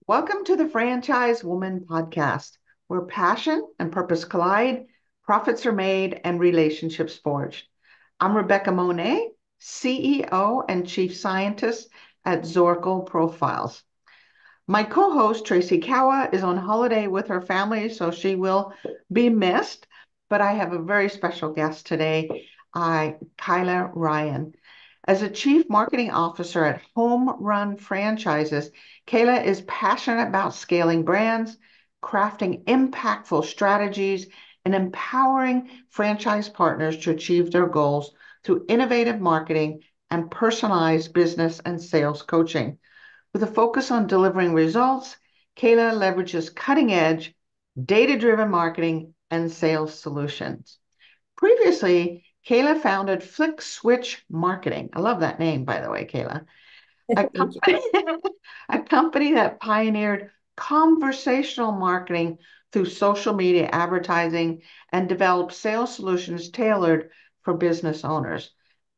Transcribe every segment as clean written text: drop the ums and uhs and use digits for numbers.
Welcome to the Franchise Woman podcast, where passion and purpose collide, profits are made, and relationships forged. I'm Rebecca Monet, CEO and Chief Scientist at Zorkel Profiles. My co-host, Tracy Kawa, is on holiday with her family, so she will be missed. But I have a very special guest today, Kayla Ryan. As a Chief Marketing Officer at Home Run Franchises, Kayla is passionate about scaling brands, crafting impactful strategies, and empowering franchise partners to achieve their goals through innovative marketing and personalized business and sales coaching. With a focus on delivering results, Kayla leverages cutting-edge, data-driven marketing and sales solutions. Previously, Kayla founded Flick Switch Marketing. I love that name, by the way, Kayla. A Thank you. company, a company that pioneered conversational marketing through social media advertising and developed sales solutions tailored for business owners.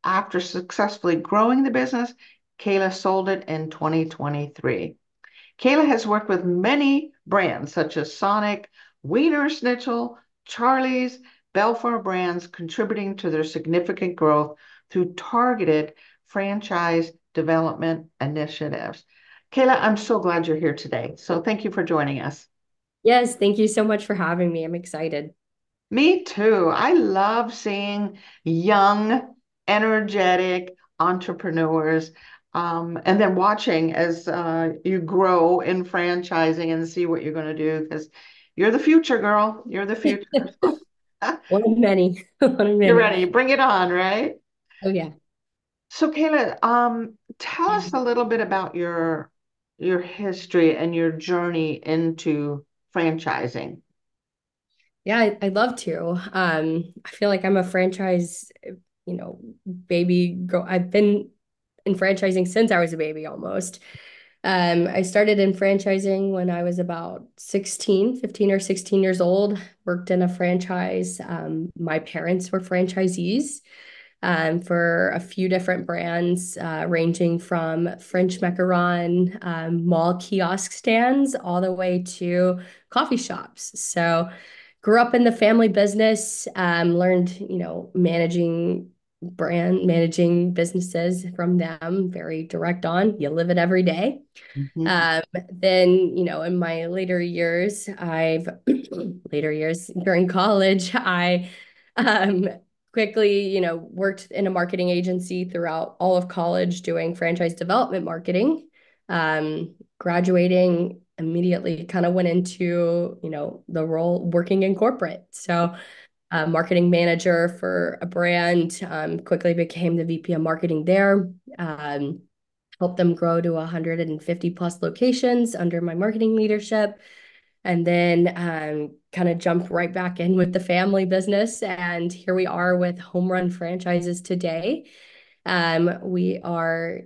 After successfully growing the business, Kayla sold it in 2023. Kayla has worked with many brands such as Sonic, Wiener Schnitzel, Charlie's, Belfour brands, contributing to their significant growth through targeted franchise development initiatives. Kayla, I'm so glad you're here today. So thank you for joining us. Yes, thank you so much for having me. I'm excited. Me too. I love seeing young, energetic entrepreneurs, and then watching as you grow in franchising and see what you're going to do because you're the future, girl. You're the future. One of many. One of You're many. ready. Bring it on, right? Oh yeah. So, Kayla, tell us a little bit about your history and your journey into franchising. Yeah, I'd love to. I feel like I'm a franchise, baby girl. I've been in franchising since I was a baby almost. I started in franchising when I was about 16, 15 or 16 years old, worked in a franchise. My parents were franchisees. For a few different brands, ranging from French macaron, mall kiosk stands, all the way to coffee shops. So, grew up in the family business, learned, managing businesses from them, very direct on. You live it every day. Mhm. Then, in my later years during college, I um, quickly, worked in a marketing agency throughout all of college doing franchise development marketing. Graduating immediately kind of went into, the role working in corporate. So, marketing manager for a brand, quickly became the VP of marketing there. Helped them grow to 150 plus locations under my marketing leadership. And then kind of jumped right back in with the family business. And here we are with Home Run Franchises today. We are,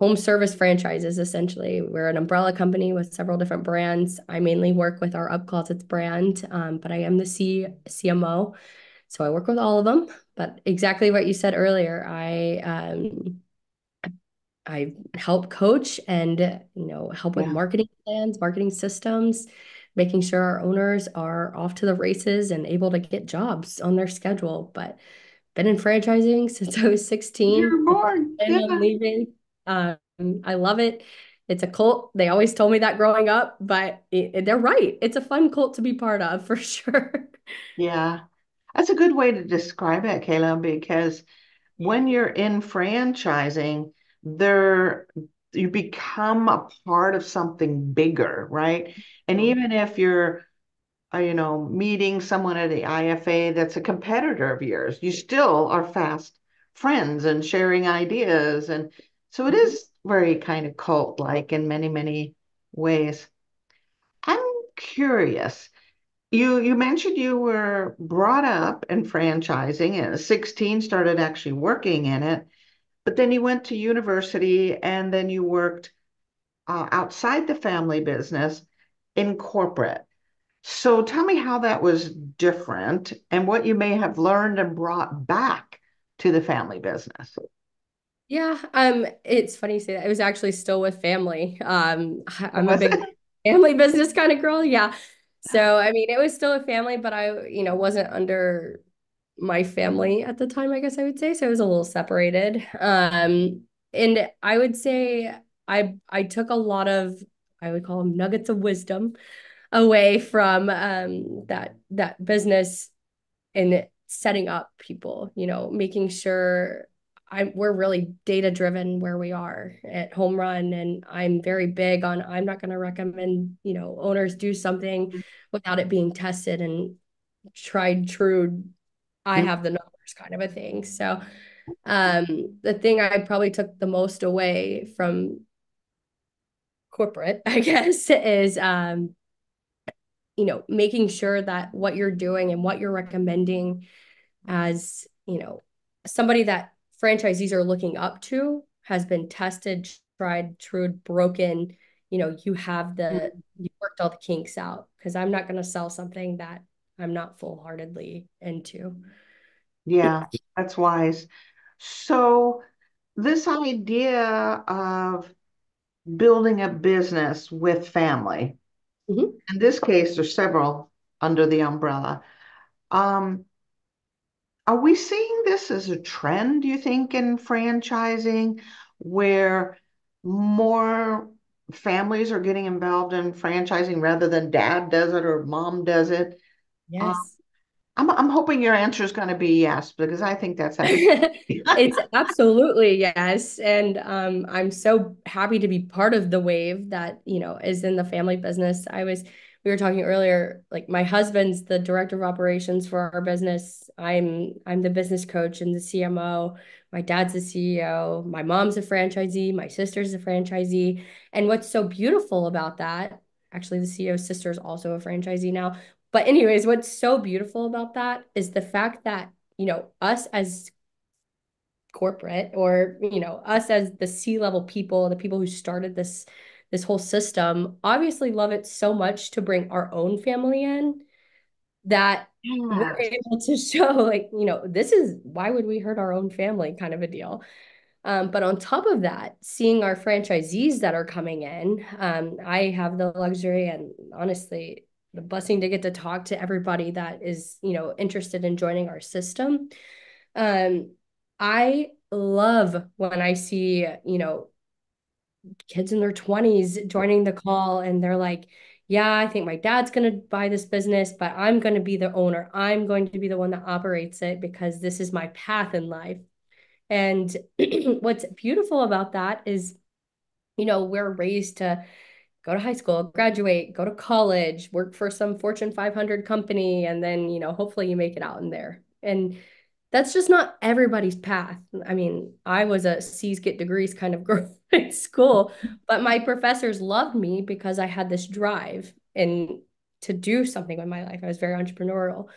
home service franchises essentially. We're an umbrella company with several different brands. I mainly work with our Up Closets brand, but I am the CMO. So I work with all of them. But exactly what you said earlier, I help coach and, help with Yeah. marketing plans, marketing systems, making sure our owners are off to the races and able to get jobs on their schedule. But been in franchising since I was 16. You're born. And Yeah. I'm leaving. Um, I love it. It's a cult. They always told me that growing up, but they're right. It's a fun cult to be part of for sure. Yeah. That's a good way to describe it, Kayla, because when you're in franchising, there you become a part of something bigger, right? And even if you're, meeting someone at the IFA that's a competitor of yours, you still are fast friends and sharing ideas. And so it is very kind of cult-like in many, many ways. I'm curious. You mentioned you were brought up in franchising and at 16 started actually working in it, but then you went to university and then you worked outside the family business in corporate. So tell me how that was different and what you may have learned and brought back to the family business. Yeah, it's funny you say that. It was actually still with family. I'm a Was big it? family business kind of girl. Yeah. So, I mean, it was still a family, but I, wasn't under my family at the time, I guess I would say. So it was a little separated. And I would say I took a lot of, I would call them nuggets of wisdom away from that business and setting up people, making sure we're really data driven where we are at Home Run. And I'm very big on I'm not going to recommend, owners do something without it being tested and tried true. I have the numbers kind of a thing. So the thing I probably took the most away from corporate, I guess, is making sure that what you're doing and what you're recommending as, somebody that franchisees are looking up to has been tested, tried, true, broken. You worked all the kinks out because I'm not going to sell something that I'm not full heartedly into. Yeah, that's wise. So, this idea of building a business with family, Mhm. in this case, there's several under the umbrella. Um, are we seeing this as a trend, do you think, in franchising, where more families are getting involved in franchising rather than dad does it or mom does it? Um, Yes. I'm hoping your answer is going to be yes, because I think that's actually. It's absolutely yes. And I'm so happy to be part of the wave that, is in the family business. We were talking earlier, like my husband's the director of operations for our business. I'm the business coach and the CMO. My dad's the CEO. My mom's a franchisee. My sister's a franchisee. And what's so beautiful about that, actually, the CEO's sister is also a franchisee now. But anyways, what's so beautiful about that is the fact that, us as corporate or us as the C-level people, the people who started this whole system obviously love it so much to bring our own family in that we're Yes. able to show like this is why would we hurt our own family kind of a deal. But on top of that, seeing our franchisees that are coming in, I have the luxury and honestly the blessing to get to talk to everybody that is interested in joining our system. I love when I see, kids in their 20s joining the call and they're like, yeah, I think my dad's going to buy this business, but I'm going to be the owner. I'm going to be the one that operates it because this is my path in life. And what's beautiful about that is, we're raised to go to high school, graduate, go to college, work for some Fortune 500 company, and then, hopefully you make it out in there. And that's just not everybody's path. I mean, I was a C's get degrees kind of girl in school, but my professors loved me because I had this drive and to do something with my life. I was very entrepreneurial.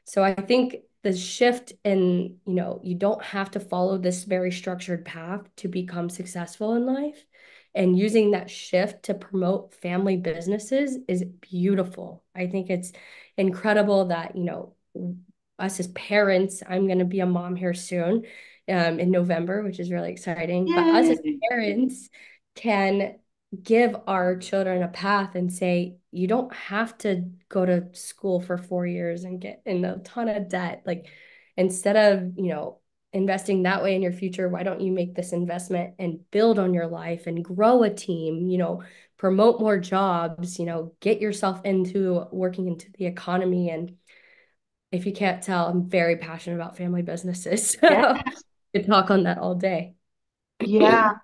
So I think the shift in, you don't have to follow this very structured path to become successful in life. And using that shift to promote family businesses is beautiful. I think it's incredible that, us as parents, I'm going to be a mom here soon in November, which is really exciting. But us as Yay. parents can give our children a path and say, you don't have to go to school for 4 years and get in a ton of debt. Like instead of, investing that way in your future, why don't you make this investment and build on your life and grow a team, promote more jobs, get yourself into working into the economy. And if you can't tell, I'm very passionate about family businesses. Yeah. So could talk on that all day. Yeah.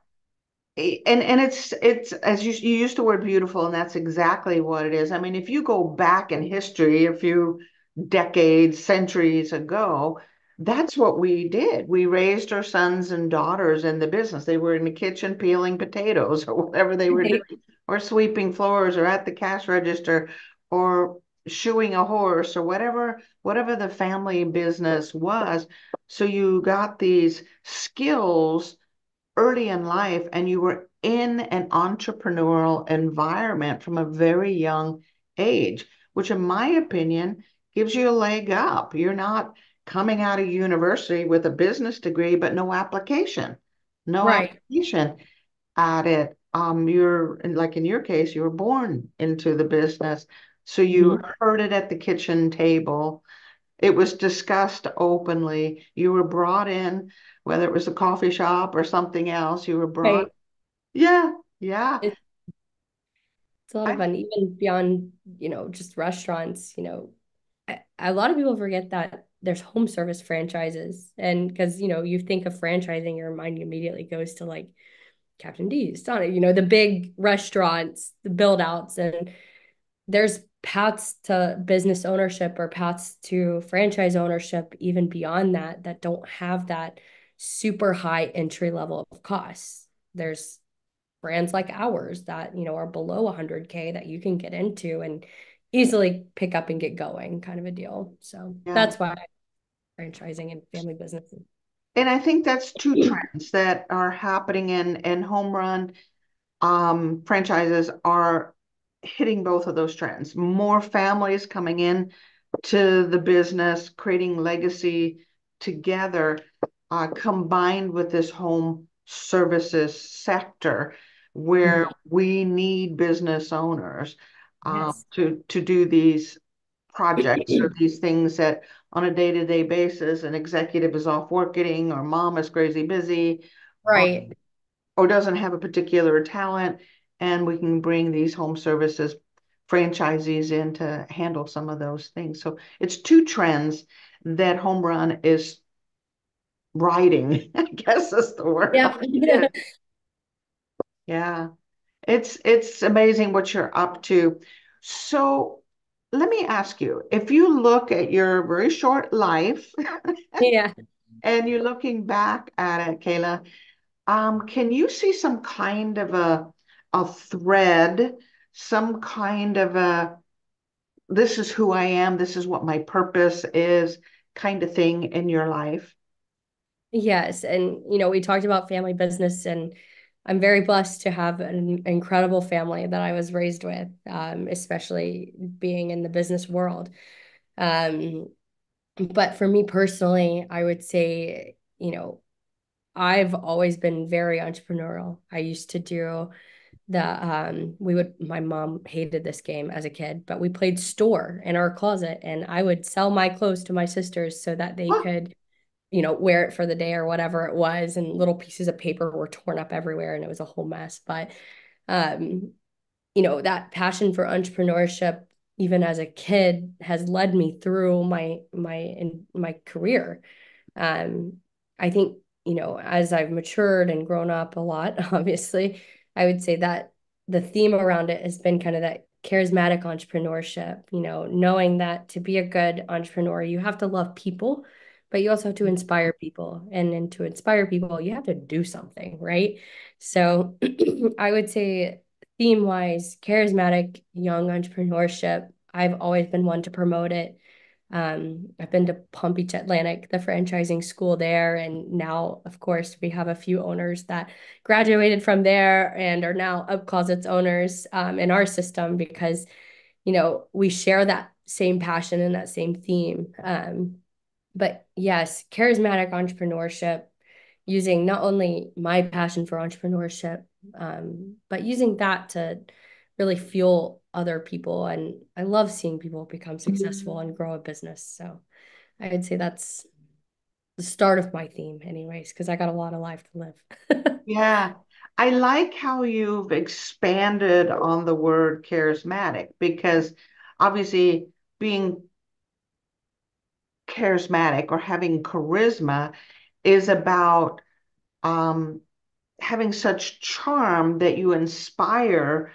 And it's as you used the word beautiful, and that's exactly what it is. I mean, if you go back in history a few decades, centuries ago, that's what we did. We raised our sons and daughters in the business. They were in the kitchen peeling potatoes or whatever they were Right. doing, or sweeping floors, or at the cash register, or shoeing a horse, or whatever the family business was. So you got these skills early in life and you were in an entrepreneurial environment from a very young age, which, in my opinion, gives you a leg up. You're not coming out of university with a business degree, but no application. no Right. application at it. You're like in your case, you were born into the business. So you Mhm. heard it at the kitchen table. It was discussed openly. You were brought in, whether it was a coffee shop or something else, you were brought. Right. Yeah, yeah. It's a lot of I, fun, even beyond, just restaurants, a lot of people forget that there's home service franchises. And because, you think of franchising, your mind immediately goes to like Captain D's, Sonic, the big restaurants, the build outs. And there's paths to business ownership or paths to franchise ownership, even beyond that, that don't have that super high entry level of costs. There's brands like ours that, are below 100K that you can get into and easily pick up and get going kind of a deal. So yeah. that's why franchising and family businesses. And I think that's two trends that are happening in home run franchises are hitting both of those trends. More families coming in to the business, creating legacy together, combined with this home services sector where Mhm. we need business owners Yes. to do these projects or these things that on a day-to-day basis an executive is off working or mom is crazy busy or, Right. or doesn't have a particular talent, and we can bring these home services franchisees in to handle some of those things. So it's two trends that home run is riding. I guess is the word. Yeah. Yeah. Yeah. It's amazing what you're up to. So let me ask you, if you look at your very short life Yeah. and you're looking back at it, Kayla, can you see some kind of a thread, some kind of a this is who I am, this is what my purpose is kind of thing in your life? Yes. And, we talked about family business, and I'm very blessed to have an incredible family that I was raised with, especially being in the business world. Um, but for me personally, I would say, I've always been very entrepreneurial. I used to do my mom hated this game as a kid, but we played store in our closet, and I would sell my clothes to my sisters so that they Huh? could, wear it for the day or whatever it was. And little pieces of paper were torn up everywhere and it was a whole mess. But, um, that passion for entrepreneurship, even as a kid, has led me through my career. Um, I think, as I've matured and grown up a lot, obviously, I would say that the theme around it has been kind of that charismatic entrepreneurship, knowing that to be a good entrepreneur, you have to love people, but you also have to inspire people. And to inspire people, you have to do something, right? So I would say theme wise, charismatic young entrepreneurship, I've always been one to promote it. I've been to Palm Beach Atlantic, the franchising school there, and now, of course, we have a few owners that graduated from there and are now up closets owners in our system because, we share that same passion and that same theme. But yes, charismatic entrepreneurship, using not only my passion for entrepreneurship, but using that to really fuel other people. And I love seeing people become successful and grow a business. So I would say that's the start of my theme, anyways, because I got a lot of life to live. Yeah. I like how you've expanded on the word charismatic because obviously being charismatic or having charisma is about um, having such charm that you inspire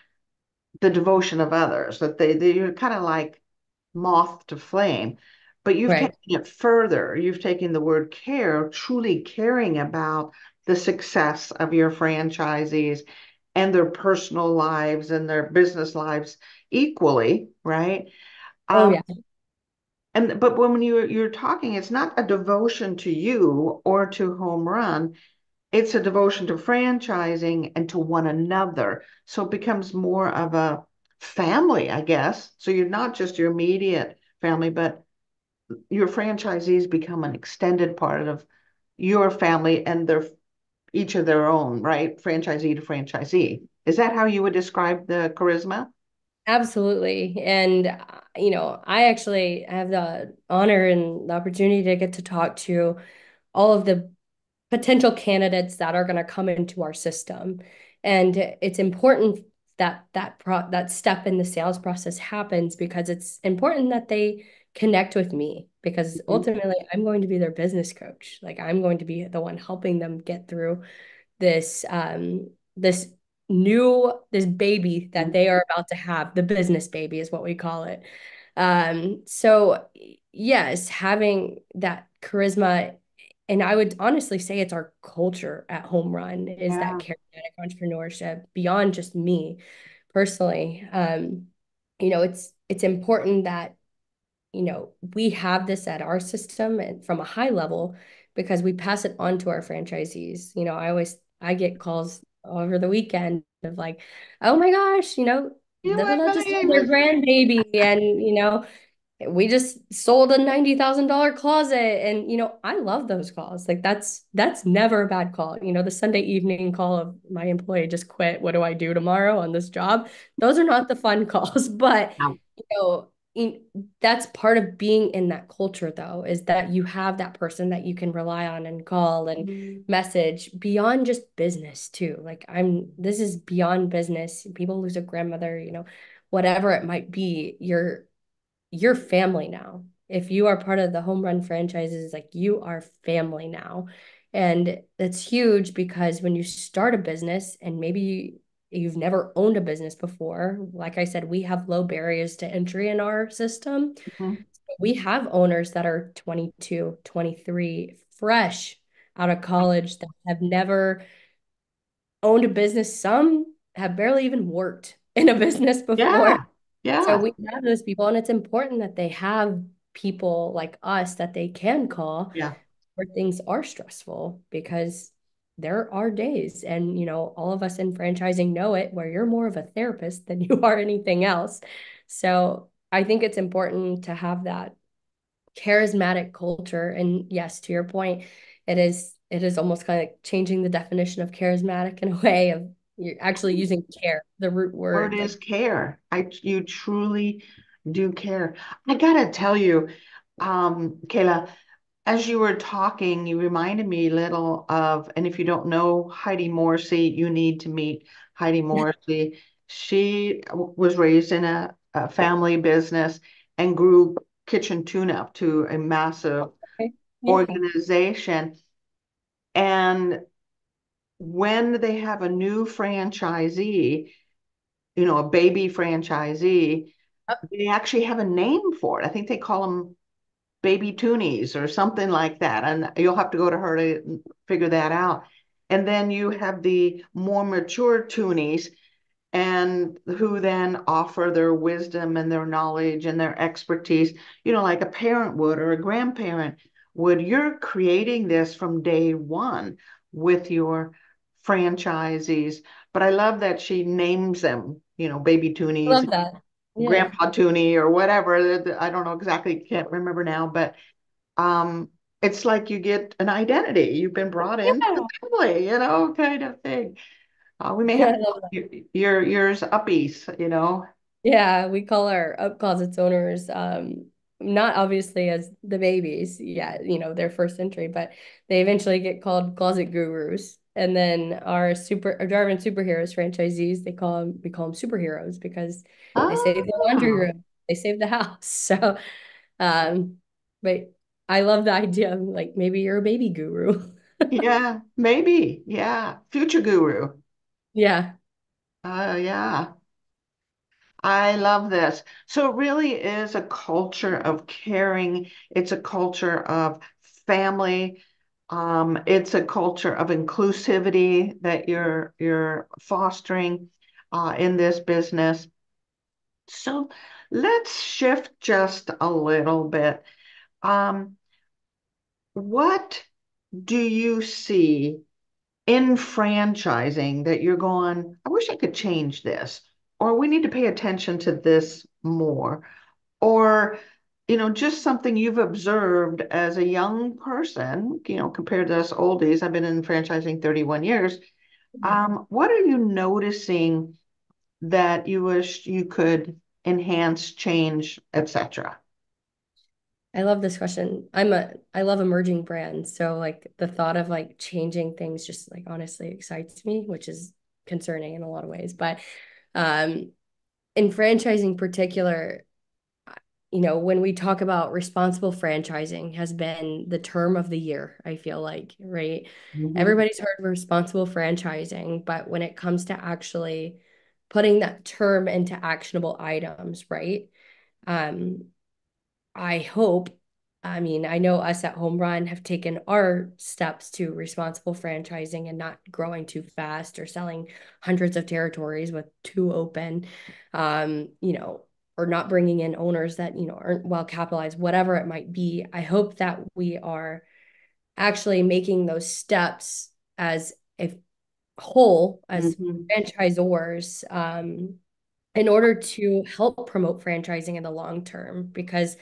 the devotion of others, that you're kind of like moth to flame. But you've Right. taken it further. You've taken the word care, truly caring about the success of your franchisees and their personal lives and their business lives equally, right? Oh, Um, yeah. and but when you're talking, it's not a devotion to you or to home run. It's a devotion to franchising and to one another. So it becomes more of a family, I guess. So you're not just your immediate family, but your franchisees become an extended part of your family and their each of their own, right? Franchisee to franchisee. Is that how you would describe the charisma? Absolutely. And, I actually have the honor and the opportunity to get to talk to all of the potential candidates that are going to come into our system. And it's important that that step in the sales process happens because it's important that they connect with me because Mhm. ultimately I'm going to be their business coach. Like I'm going to be the one helping them get through this this baby that they are about to have. The business baby is what we call it. So yes, having that charisma, and I would honestly say it's our culture at Home Run is that Yeah. charismatic entrepreneurship beyond just me personally. It's important that we have this at our system and from a high level because we pass it on to our franchisees. I get calls over the weekend of like, oh my gosh, You da da went da just had their baby. grandbaby, and we just sold a $90,000 closet, and I love those calls. Like that's never a bad call. The Sunday evening call of my employee just quit. What do I do tomorrow on this job? Those are not the fun calls, but Wow. you know, in, that's part of being in that culture, though, is that you have that person that you can rely on and call and message beyond just business too. Like this is beyond business. People lose a grandmother, whatever it might be, you're family now. If you are part of the home run franchises, like you are family now. And that's huge because when you start a business and maybe you've never owned a business before, like I said, we have low barriers to entry in our system. Mhm. We have owners that are 22, 23, fresh out of college that have never owned a business. Some have barely even worked in a business before. Yeah. So Yeah. we have those people, and it's important that they have people like us that they can call Yeah. where things are stressful because there are days, and all of us in franchising know it, where you're more of a therapist than you are anything else. So I think it's important to have that charismatic culture. And yes, to your point, it is almost kind of changing the definition of charismatic in a way of you're actually using care, the root Word word, like is care. You truly do care. I gotta tell you, Kayla, as you were talking, you reminded me a little of, and if you don't know Heidi Morrissey, you need to meet Heidi Morrissey. She was raised in a family business and grew Kitchen Tune-Up to a massive yeah. organization. And when they have a new franchisee, a baby franchisee, they actually have a name for it. I think they call them baby toonies or something like that. And you'll have to go to her to figure that out. And then you have the more mature toonies and who then offer their wisdom and their knowledge and their expertise, like a parent would or a grandparent would. You're creating this from day one with your franchisees. But I love that she names them, baby I toonies, love that. Yeah. grandpa toonie, or whatever. I don't know exactly, can't remember now, but um, it's like you get an identity. You've been brought into the Yeah. family, kind of thing. We may I have to love call that. yours uppies. Yeah, we call our up closets owners not obviously as the babies, yeah, their first entry, but they eventually get called closet gurus. And then our driving superheroes franchisees, we call them superheroes because they save the laundry Oh, room, they save the house. So um, but I love the idea of like maybe you're a baby guru. yeah, maybe. Yeah. Future guru. Yeah. Yeah. I love this. So it really is a culture of caring. It's a culture of family. It's a culture of inclusivity that you're fostering in this business. So let's shift just a little bit. Um, what do you see in franchising that you're going, I wish I could change this, or we need to pay attention to this more? Or just something you've observed as a young person, compared to us oldies. I've been in franchising 31 years. What are you noticing that you wish you could enhance, change, etc.? I love this question. I love emerging brands. So like the thought of like changing things just like honestly excites me, which is concerning in a lot of ways. But um in franchising particular, when we talk about responsible franchising has been the term of the year, I feel like, right? Mhm. Everybody's heard responsible franchising, but when it comes to actually putting that term into actionable items, right? Um, I hope, I mean, I know us at Home Run have taken our steps to responsible franchising and not growing too fast or selling hundreds of territories with too open, or not bringing in owners that, aren't well capitalized, whatever it might be. I hope that we are actually making those steps as a whole, as Mhm. franchisors, in order to help promote franchising in the long term. Because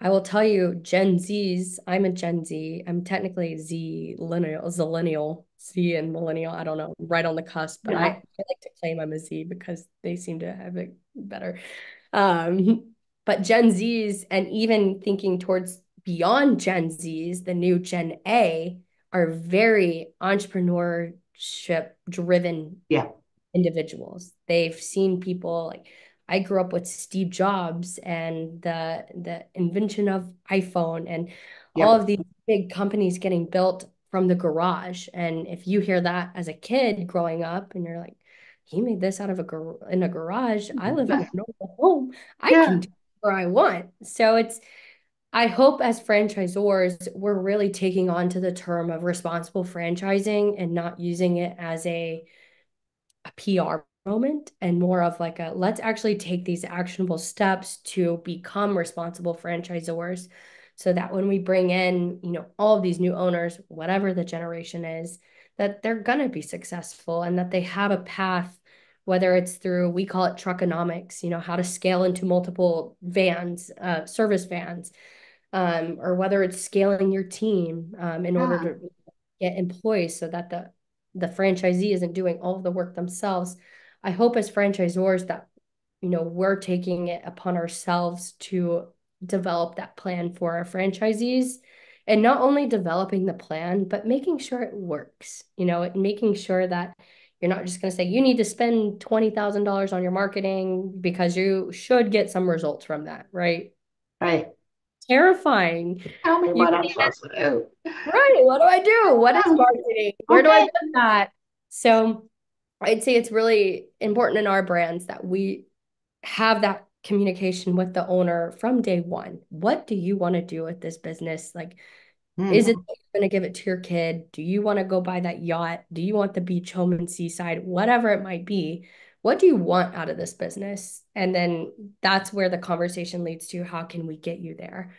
I will tell you, Gen Zs, I'm a Gen Z. I'm technically Zillennial, Z and millennial. I don't know, right on the cusp, but I Yeah. like to claim I'm a Z because they seem to have it better. Um, but Gen Zs, and even thinking towards beyond Gen Zs, the new Gen A are very entrepreneurship driven Yeah. individuals. They've seen people like I grew up with Steve Jobs and the invention of iPhone and all Yep. of these big companies getting built from the garage. And if you hear that as a kid growing up and you're like, he made this out of in a garage. I live in a normal home. I Yeah. can do whatever I want. So I hope as franchisors, we're really taking on to the term of responsible franchising and not using it as a PR moment and more of like a let's actually take these actionable steps to become responsible franchisors so that when we bring in, all of these new owners, whatever the generation is, that they're going to be successful and that they have a path, whether it's through, we call it truckonomics, how to scale into multiple vans, service vans, or whether it's scaling your team in order Yeah. to get employees so that the franchisee isn't doing all of the work themselves. I hope as franchisors that we're taking it upon ourselves to develop that plan for our franchisees and not only developing the plan but making sure it works, making sure that you're not just going to say you need to spend $20,000 on your marketing because you should get some results from that, right? Right. Terrifying. Tell me You what can I'm even, supposed to do. right, what do I do? What is Yeah. marketing? Where do I Okay. put that? So I'd say it's really important in our brands that we have that communication with the owner from day one. What do you want to do with this business? Like, is it Mhm. that you're going to give it to your kid? Do you want to go buy that yacht? Do you want the beach home and seaside? Whatever it might be. What do you want out of this business? And then that's where the conversation leads to how can we get you there?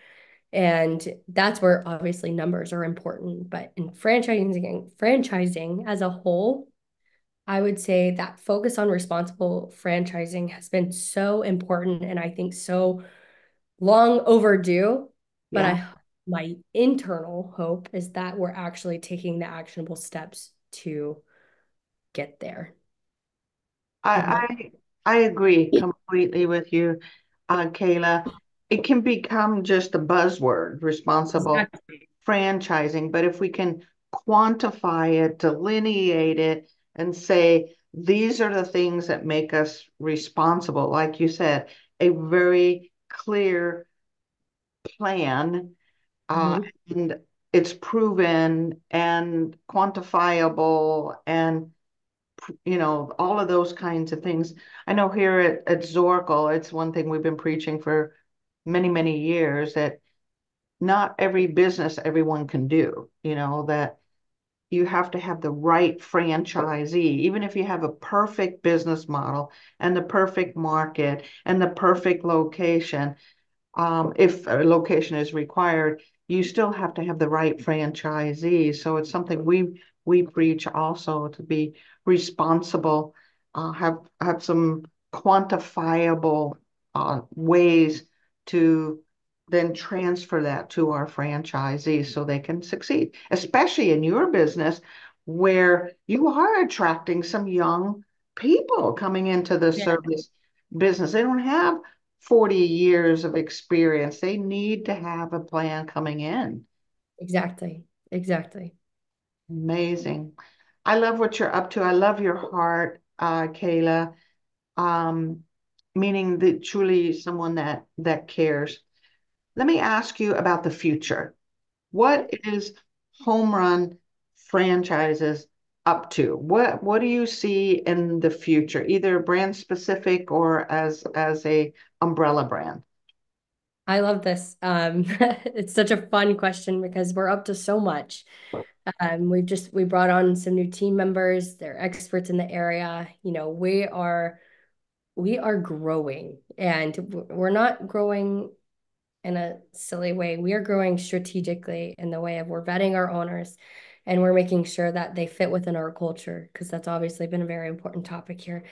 And that's where obviously numbers are important. But in franchising as a whole, I would say that focus on responsible franchising has been so important and I think so long overdue. But Yeah. my internal hope is that we're actually taking the actionable steps to get there in the I I agree completely with you, Kayla. It can become just a buzzword, responsible exactly. franchising, but if we can quantify it, delineate it, and say these are the things that make us responsible, like you said, a very clear plan, uh, Mhm. and it's proven and quantifiable and all of those kinds of things. I know here at Zorkel, it's one thing we've been preaching for many, many years that not every business everyone can do, that you have to have the right franchisee, even if you have a perfect business model and the perfect market and the perfect location. If a location is required, you still have to have the right franchisee. So it's something we preach also to be responsible, have some quantifiable ways to then transfer that to our franchisees so they can succeed, especially in your business where you are attracting some young people coming into the Yeah, service business. They don't have 40 years of experience. They need to have a plan coming in. exactly. Exactly. Amazing. I love what you're up to. I love your heart, Kayla. Um, Meaning that truly someone that cares. Let me ask you about the future. What is Home Run Franchises up to? What do you see in the future, either brand specific or as a umbrella brand? I love this. It's such a fun question because we're up to so much. We brought on some new team members. They're experts in the area. We are growing, and we're not growing in a silly way. We are growing strategically in the way of we're vetting our owners, and we're making sure that they fit within our culture because that's obviously been a very important topic here.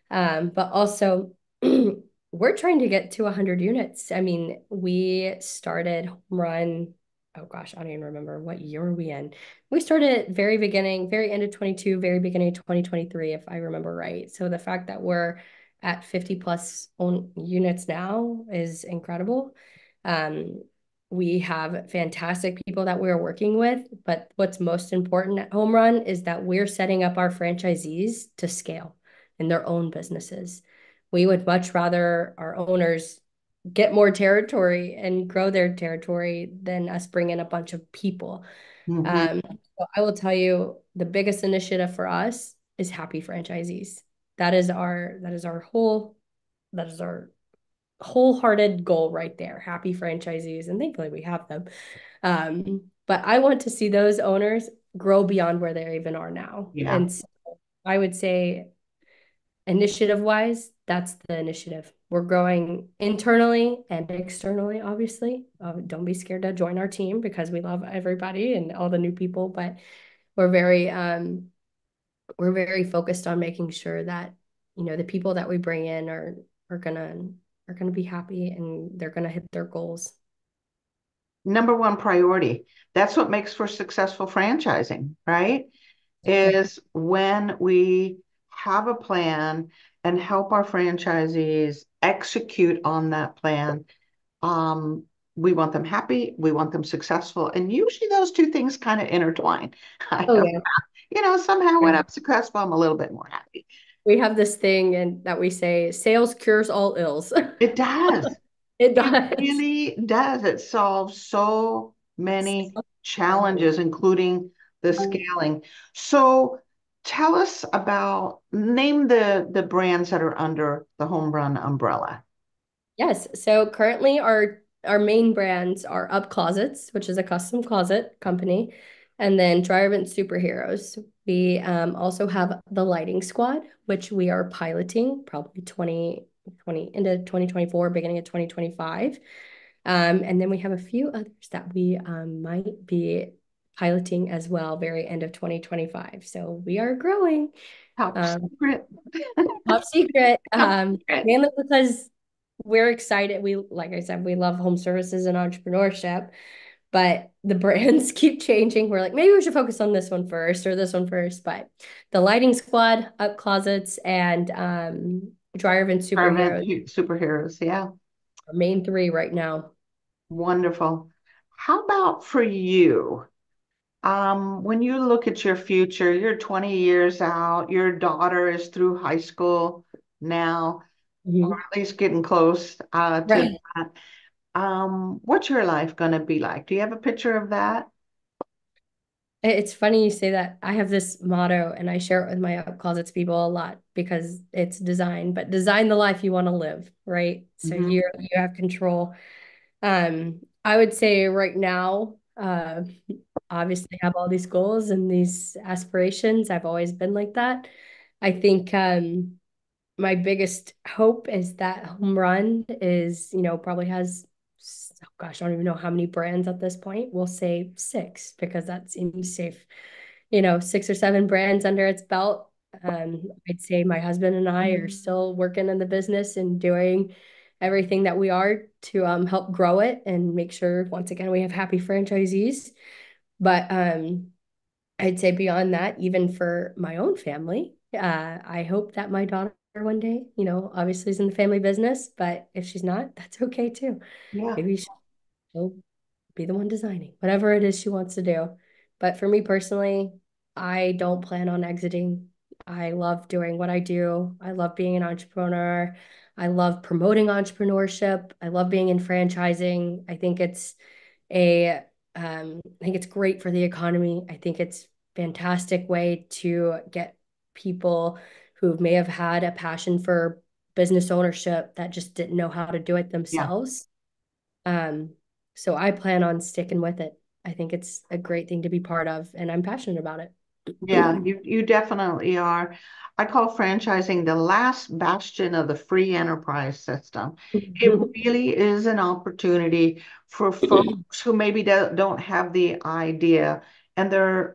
But also, we're trying to get to 100 units. I mean, we started Home Run. Oh gosh, I don't even remember what year are we in. We started very beginning, very end of 22, very beginning of 2023, if I remember right. So the fact that we're at 50 plus own units now is incredible. Um, we have fantastic people that we're working with, but what's most important at Home Run is that we're setting up our franchisees to scale in their own businesses. We would much rather our owners get more territory and grow their territory than us bring in a bunch of people. Mhm. So I will tell you the biggest initiative for us is happy franchisees. That is our wholehearted goal right there. Happy franchisees, and thankfully we have them. But I want to see those owners grow beyond where they even are now. Yeah. And so I would say initiative wise, that's the initiative. We're growing internally and externally, obviously. Don't be scared to join our team because we love everybody and all the new people, but we're very we're very focused on making sure that, the people that we bring in are gonna be happy and they're gonna hit their goals. Number one priority. That's what makes for successful franchising, right? Exactly. Is when we have a plan and help our franchisees execute on that plan. Um, we want them happy, we want them successful, and usually those two things kind of intertwine. I Oh have, yeah. somehow when Yeah. I'm successful, I'm a little bit more happy. We have this thing and that we say sales cures all ills. It does. It It does. really does. It solves so many challenges, including the scaling. So tell us about, name the brands that are under the Home Run umbrella. Yes. So currently our main brands are Up Closets, which is a custom closet company, and then Dryer Vent Superheroes. We also have the Lighting Squad, which we are piloting probably 2020 into 2024, beginning of 2025. And then we have a few others that we might be piloting as well, very end of 2025. So we are growing. Top Um, secret. Top secret. Top secret. Mainly because we're excited. Like I said, we love home services and entrepreneurship, but the brands keep changing. We're like, maybe we should focus on this one first or this one first. But the Lighting Squad, Up Closets, and Dryer Vent Prevent Superheroes superheroes. Yeah. are main three right now. Wonderful. How about for you? When you look at your future, you're 20 years out, your daughter is through high school now, or Mhm. at least getting close to Right. that. What's your life going to be like? Do you have a picture of that? It's funny you say that. I have this motto and I share it with my Up Closets people a lot because it's design, but design the life you want to live, right? So Hmm. you have control. I would say right now, obviously have all these goals and these aspirations. I've always been like that. I think my biggest hope is that Home Run is, probably has, oh gosh, I don't even know how many brands at this point. We'll say six because that seems safe. 6 or 7 brands under its belt. I'd say my husband and I are still working in the business and doing everything that we are to help grow it and make sure, once again, we have happy franchisees. But I'd say beyond that, even for my own family, I hope that my daughter one day, obviously is in the family business, but if she's not, that's okay too. Yeah. Maybe she'll be the one designing whatever it is she wants to do. But for me personally, I don't plan on exiting. I love doing what I do. I love being an entrepreneur. I love promoting entrepreneurship. I love being in franchising. I think it's great for the economy. I think it's fantastic way to get people who may have had a passion for business ownership that just didn't know how to do it Yeah. themselves. Um, so I plan on sticking with it. I think it's a great thing to be part of, and I'm passionate about it. Yeah, you definitely are. I call franchising the last bastion of the free enterprise system. It really is an opportunity for folks who maybe don't have the idea and that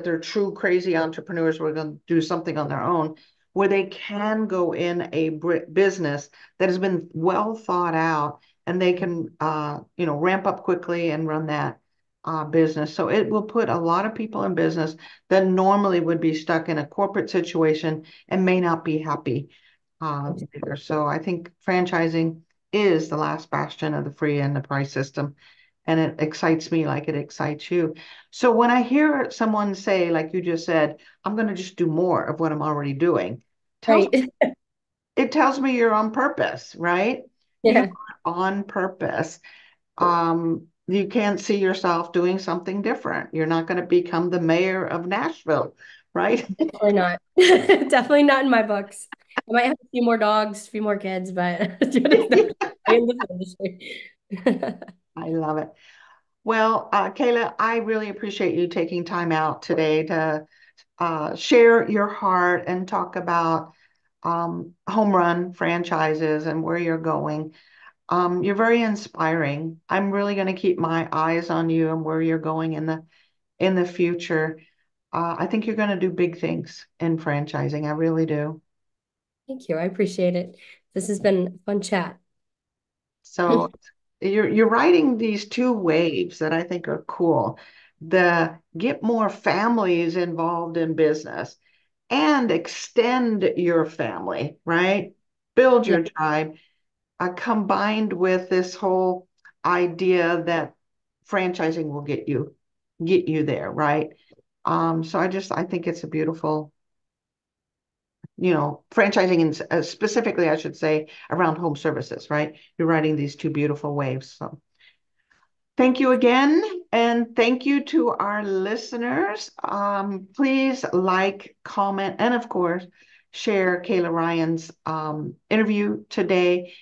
they're true crazy entrepreneurs who are going to do something on their own, where they can go in a business that has been well thought out and they can ramp up quickly and run that business. So it will put a lot of people in business that normally would be stuck in a corporate situation and may not be happy there. So I think franchising is the last bastion of the free enterprise system. And it excites me like it excites you. So when I hear someone say, like you just said, I'm going to just do more of what I'm already doing, tells Right. it tells me you're on purpose, right? You Yeah, are on purpose. You can't see yourself doing something different. You're not going to become the mayor of Nashville, right? definitely not. Definitely not in my books. I might have a few more dogs, a few more kids, but just not in the industry. I love it. Well, Kayla, I really appreciate you taking time out today to share your heart and talk about home run franchises and where you're going. You're very inspiring. I'm really going to keep my eyes on you and where you're going in the future. I think you're going to do big things in franchising. I really do. Thank you. I appreciate it. This has been a fun chat. So you're riding these two waves that I think are cool. The get more families involved in business and extend your family, right? Build Yeah. your tribe, combined with this whole idea that franchising will get you there, right? So I think it's a beautiful, franchising and specifically, I should say, around home services, right? You're riding these two beautiful waves. So thank you again. And thank you to our listeners. Please like, comment, and of course, share Kayla Ryan's interview today.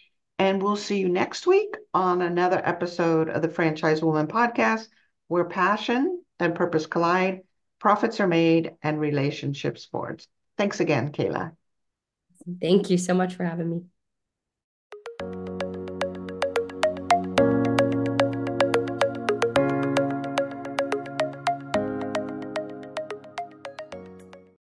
And we'll see you next week on another episode of the Franchise Woman podcast, where passion and purpose collide, profits are made, and relationships forged. Thanks again, Kayla. Thank you so much for having me.